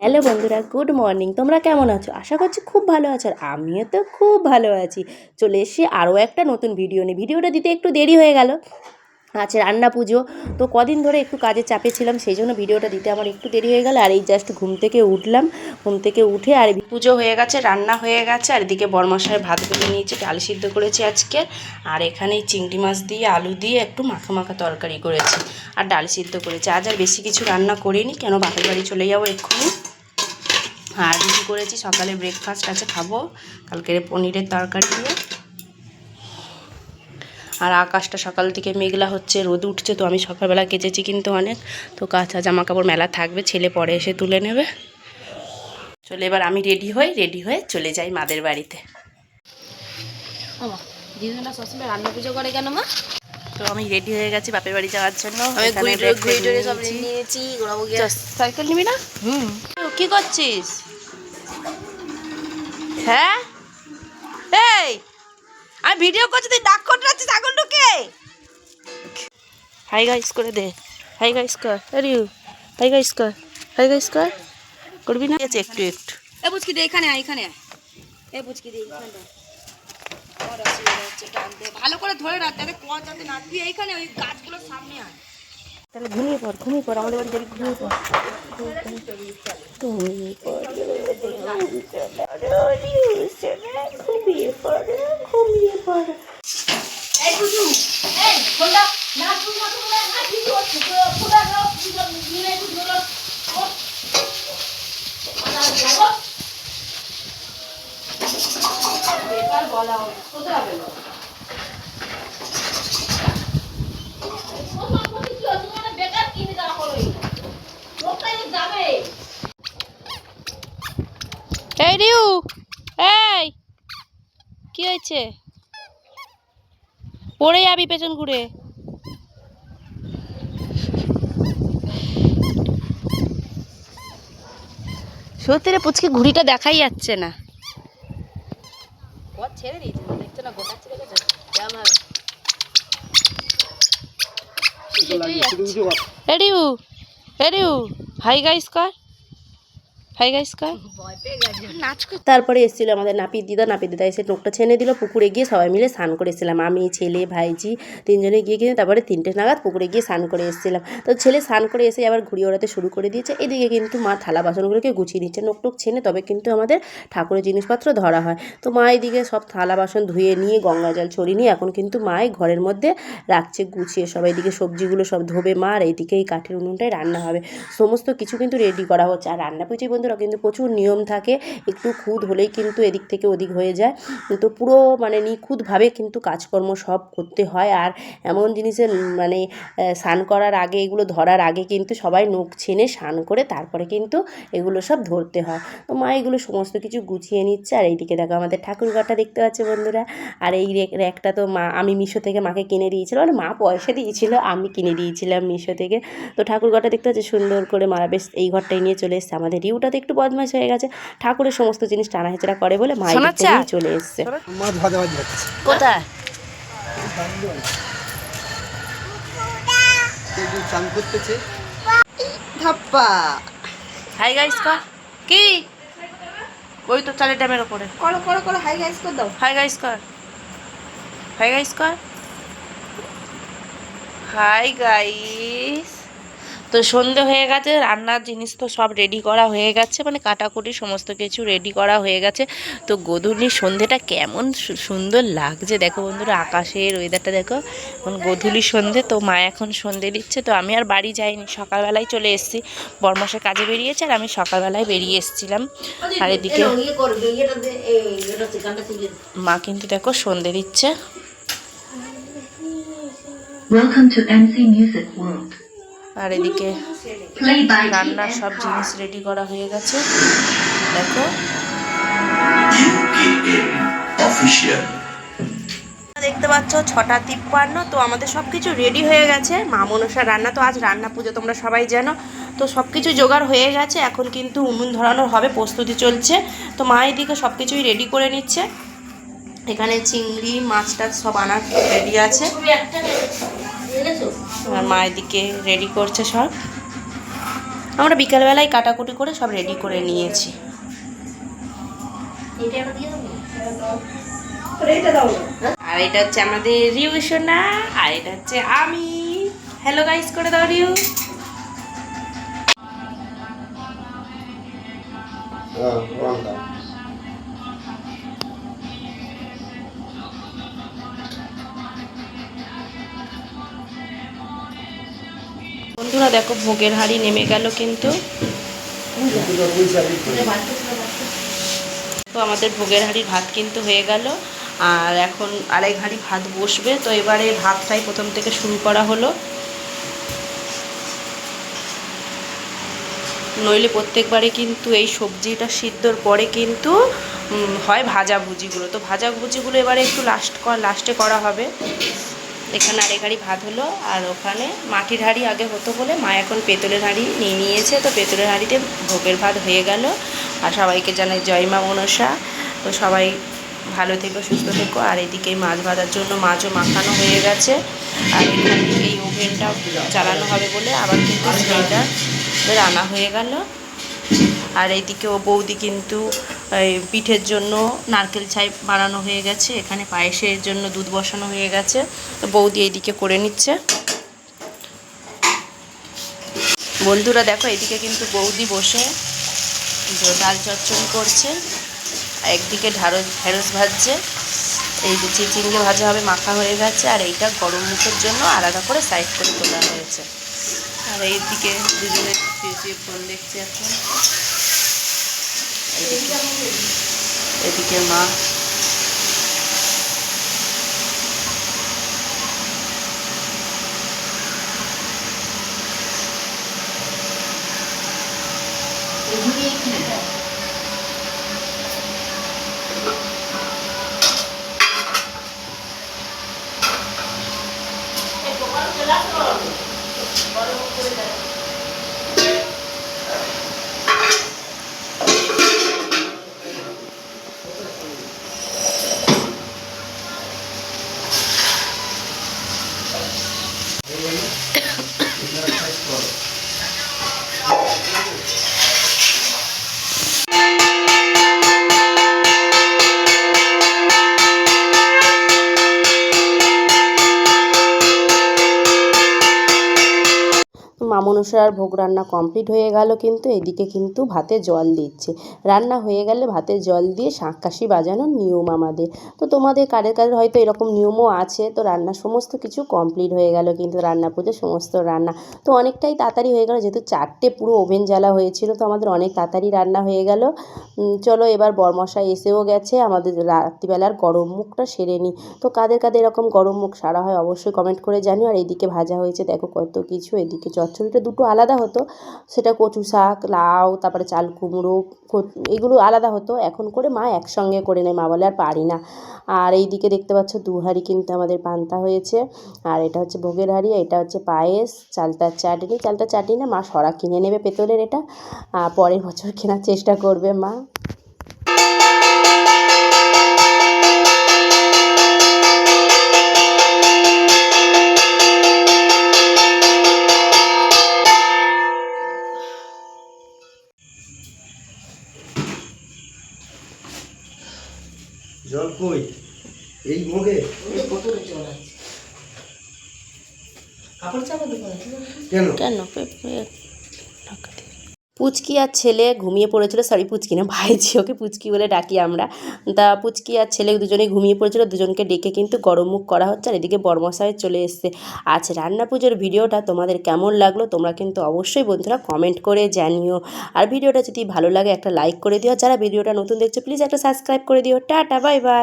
Hello বন্ধুরা, good morning. তোমরা কেমন আছো? আশা করছি খুব ভালো আছো। আর আমিও তো খুব ভালো আছি। চলে এসেছি আরও একটা নতুন ভিডিও নিয়ে। ভিডিওটা দিতে একটু দেরি হয়ে গেল, আচ্ছা রান্না পুজো তো কদিন ধরে একটু কাজের চাপে ছিলাম, সেই জন্য ভিডিওটা দিতে আমার একটু দেরি হয়ে গেল। আর এই জাস্ট ঘুম থেকে উঠলাম, ঘুম থেকে উঠে আর পুজো হয়ে গেছে, রান্না হয়ে গেছে। আর এদিকে বরমশায় ভাত বেড়ে নিয়েছে, ডাল সিদ্ধ করেছি আজকে। আর এখানে চিংড়ি মাছ দিয়ে আলু দিয়ে একটু মাখা মাখা তরকারি করেছি আর ডাল সিদ্ধ করেছি। আজ আর বেশি কিছু রান্না করিনি, কেন বাপের বাড়ি চলে যাবো এক্ষুনি। আর রুটি করেছি, সকালে ব্রেকফাস্ট আছে, খাবো কালকের পনিরের তরকারি দিয়ে। আর আকাশটা সকাল থেকে মেঘলা হচ্ছে, রোদ উঠছে। তো আমি সকালবেলা কেচেছি কিন্তু অনেক, তো কাঁচা জামা কাপড় মেলা থাকবে, ছেলে পরে এসে তুলে নেবে। চলে এবার আমি রেডি হয়ে চলে যাই মাদের বাড়িতে। রান্না পুজো করে কেন মা? তো আমি রেডি হয়ে গেছি বাপের বাড়ি যাওয়ার জন্য। সাইকেল নিবি না? কি করছিস? হ্যাঁ এই আমি ভিডিও করছি, তুই ডাক করে রাখছিস আগুনটুকে। হাই গাইস করে দে, হাই গাইস কর, আরে হাই গাইস কর, হাই গাইস কর, করবি না? একটু একটু এ বুঝকি দে, এখানে আয়, এখানে আয়। এ বুঝকি দে, এখানে দে। আমার অসুবিধা হচ্ছে, টান দে ভালো করে ধরে রাখ, যাতে কোয়া যাতে না। তুই এইখানে ওই গাছগুলোর সামনে আয়। তাহলে ঘুমিয়ে পড় আমাদের বাড়ি যাবি, ঘুমিয়ে পড়, ঘুমিয়ে পড়। এই বুঝু, এই খোলা না, তুই না তুই না কি করছিস? খোলা না, তুই তো নিয়ে একটু ধরো। আরে যাবো বেকার বলা হবে, কোথায় হবে না? সোনা কোটি কি আছে, মানে বেকার কিনে দেওয়া হলো। লোকটাই যাবে। এই রিউ, এই কি হয়েছে? পড়ে যাবি পেছন ঘুরে। সত্যি রে পুচকে, ঘুড়িটা দেখাই যাচ্ছে না। ছেড়ে দিয়েছে, দেখছো না গোটা ছেড়ে গেছে। এডিউ এডিউ হাই গাইস কর, হাই গাইস কর। তারপরে এসেছিলো আমাদের নাপিত দিদা এসে নোকটা ছেনে দিল। পুকুরে গিয়ে সবাই মিলে স্নান করে এসেছিলাম, আমি ছেলে ভাইজি তিনজনে গিয়ে কিন্তু তারপরে 3টে নাগাদ পুকুরে গিয়ে স্নান করে এসেছিলাম। তো ছেলে স্নান করে এসে আবার ঘুড়ি ওড়াতে শুরু করে দিয়েছে। এদিকে কিন্তু মা থালা বাসনগুলোকে গুছিয়ে দিচ্ছে, নোকটোক ছেনে তবে কিন্তু আমাদের ঠাকুরের জিনিসপত্র ধরা হয়। তো মা এদিকে সব থালা বাসন ধুয়ে নিয়ে গঙ্গা জল ছড়িয়ে নিয়ে এখন কিন্তু মাই ঘরের মধ্যে রাখছে গুছিয়ে সব। এদিকে সবজিগুলো সব ধোবে মা, আর এইদিকে এই কাঠের উনুনটায় রান্না হবে, সমস্ত কিছু কিন্তু রেডি করা হচ্ছে। আর রান্না পুজো বন্ধুরা কিন্তু প্রচুর নিয়ম থাকে, একটু খুঁত হলেই কিন্তু এদিক থেকে ওদিক হয়ে যায়। তো পুরো মানে নিখুঁতভাবে কিন্তু কাজকর্ম সব করতে হয়। আর এমন জিনিসের মানে স্নান করার আগে, এগুলো ধরার আগে কিন্তু সবাই নখ ছেনে স্নান করে তারপরে কিন্তু এগুলো সব ধরতে হয়। তো মা এগুলো সমস্ত কিছু গুছিয়ে নিচ্ছে। আর এইদিকে দেখো আমাদের ঠাকুর ঘরটা দেখতে পাচ্ছে বন্ধুরা। আর এই র্যাকটা তো মা আমি মিশো থেকে মাকে কিনে দিয়েছিল, মানে মা পয়সা দিয়েছিল, আমি কিনে দিয়েছিলাম মিশো থেকে। তো ঠাকুর ঘরটা দেখতে পাচ্ছে সুন্দর করে মা বেশ এই ঘরটাই নিয়ে চলে এসছে। আমাদের রিউটাতে একটু বদমাশ হয়ে গেছে, ঠাকুরের সমস্ত জিনিস টানা হেঁচড়া করে বলে মা নিয়ে চলে এসছে। কোথায়? হাই গাইস কর। কি ওই তো চালের ড্যামের ওপরে করো করো করো, হাই গাইস করে দাও। হাই গাইস কর, হাই গাইস কর, হাই গাইস। তো সন্ধে হয়ে গেছে, রান্নার জিনিস তো সব রেডি করা হয়ে গেছে, মানে কাটাকুটি সমস্ত কিছু রেডি করা হয়ে গেছে। তো গোধূলির সন্ধেটা কেমন সুন্দর লাগছে দেখো বন্ধুরা, আকাশের ওয়েদারটা দেখো। এখন গোধূলির সন্ধে, তো মা এখন সন্ধে দিচ্ছে। তো আমি আর বাড়ি যাইনি, সকালবেলায় চলে এসেছি, বরমাসে কাজে বেরিয়েছে আর আমি সকালবেলায় বেরিয়ে এসেছিলাম। আর এদিকে মা কিন্তু দেখো সন্ধে দিচ্ছে। আর এদিকে রান্নার সব জিনিস রেডি করা হয়ে গেছে দেখো। দেখতে পাচ্ছ 6:53। তো আমাদের সব কিছু রেডি হয়ে গেছে, মা মনসার রান্না। তো আজ রান্না পুজো তোমরা সবাই জানো, তো সব কিছু জোগাড় হয়ে গেছে, এখন কিন্তু উনুন ধরানো হবে, প্রস্তুতি চলছে। তো মা এদিকে সব কিছুই রেডি করে নিচ্ছে, এখানে চিংড়ি মাছ টাছ সব আনার রেডি আছে। আর মা এদিকে রেডি করছে সব। আমরা বিকালবেলায় কাটাকুটি করে সব রেডি করে নিয়েছি। আর এটা হচ্ছে আমাদের রিউ সোনা, আর এটা হচ্ছে আমি। হ্যালো গাইস করে দাও রিউ। বন্ধুরা দেখো ভোগের হাঁড়ি নেমে গেল কিন্তু। তো আমাদের ভোগের হাঁড়ির ভাত কিন্তু হয়ে গেল, আর এখন আরেক হাঁড়ি ভাত বসবে। তো এবারে ভাতটাই প্রথম থেকে শুরু করা হলো, নইলে প্রত্যেকবারে কিন্তু এই সবজিটা সিদ্ধর পরে কিন্তু হয় ভাজাভুজিগুলো। তো ভাজাভুজিগুলো এবারে একটু লাস্টে করা হবে। এখানে আরেক হাঁড়ি ভাত হলো, আর ওখানে মাটির হাঁড়ি আগে হতো বলে মা এখন পেতলের হাঁড়ি নিয়ে নিয়েছে। তো পেতলের হাঁড়িতে ভোগের ভাত হয়ে গেল। আর সবাইকে জানাই জয় মা মনসা। তো সবাই ভালো থেকো, সুস্থ থেকো। আর এদিকে মাছ ভাজার জন্য মাছও মাখানো হয়ে গেছে। আর এখানে এই ওভেনটা চালানো হবে বলে আবার কিন্তু সিলিন্ডার আনা হয়ে গেল। আর এইদিকে ও বৌদি কিন্তু পিঠের জন্য নারকেল ছাই বানানো হয়ে গেছে, এখানে পায়েসের জন্য দুধ বসানো হয়ে গেছে। তো বৌদি এইদিকে করে নিচ্ছে। বন্ধুরা দেখো এইদিকে কিন্তু বৌদি বসে ডাল চচ্চড়ি করছে, একদিকে ঢেঁড়স ভাজছে, এই যে চিচিঙ্গে ভাজা হবে মাখা হয়ে গেছে। আর এইটা গরম মুখের জন্য আলাদা করে সাইড করে তোলা হয়েছে। আর এইদিকে দুজনে শুয়ে ফোন দেখছে এখন। এদিকে মা। মা মনসার ভোগ রান্না কমপ্লিট হয়ে গেল, কিন্তু এদিকে কিন্তু ভাতে জল দিচ্ছে। রান্না হয়ে গেলে ভাতে জল দিয়ে শাঁখ কাশি বাজানোর নিয়ম আমাদের। তো তোমাদের কাদের হয়তো এরকম নিয়মও আছে। তো রান্না সমস্ত কিছু কমপ্লিট হয়ে গেল, কিন্তু রান্না পুজো সমস্ত রান্না তো অনেকটাই তাড়াতাড়ি হয়ে গেল, যেহেতু 4টে পুরো ওভেন জ্বালা হয়েছিল। তো আমাদের অনেক তাড়াতাড়ি রান্না হয়ে গেল। চলো এবার বরমশাই এসেও গেছে, আমাদের রাত্রিবেলার গরম মুখটা সেরে নিই। তো কাদের এরকম গরম মুখ সারা হয় অবশ্যই কমেন্ট করে জানিও। আর এইদিকে ভাজা হয়েছে দেখো কত কিছু। এদিকে চচ্চড়িটা দুটো আলাদা হতো, সেটা কচু শাক, লাউ, তারপরে চাল কুমড়ো, এগুলো আলাদা হতো। এখন করে মা একসঙ্গে করে নেয়, মা বলে আর পারি না। আর এইদিকে দেখতে পাচ্ছ 2 হাঁড়ি কিন্তু আমাদের পান্তা হয়েছে। আর এটা হচ্ছে ভোগের হাঁড়ি, এটা হচ্ছে পায়েস, চালতার চাটনি না, মা সরা কিনে নেবে পেতলের। এটা পরের বছর কেনার চেষ্টা করবে মা। জল কই? এই মগে কেন? পুচকি আর ছেলে ঘুমিয়ে পড়েছিল, সরি পুচকি না ভাইজি, ওকে পুচকি বলে ডাকি আমরা। তা পুচকি আর ছেলে দুজনেই ঘুমিয়ে পড়েছিল, দুজনকে ডেকে কিন্তু গরম মুখ করা হচ্ছে। আর এদিকে বরমশাই চলে এসছে। আজ রান্না পুজোর ভিডিওটা তোমাদের কেমন লাগলো তোমরা কিন্তু অবশ্যই বন্ধুরা কমেন্ট করে জানিও। আর ভিডিওটা যদি ভালো লাগে একটা লাইক করে দিও, যারা ভিডিওটা নতুন দেখছো প্লিজ একটা সাবস্ক্রাইব করে দিও। Tata bye bye.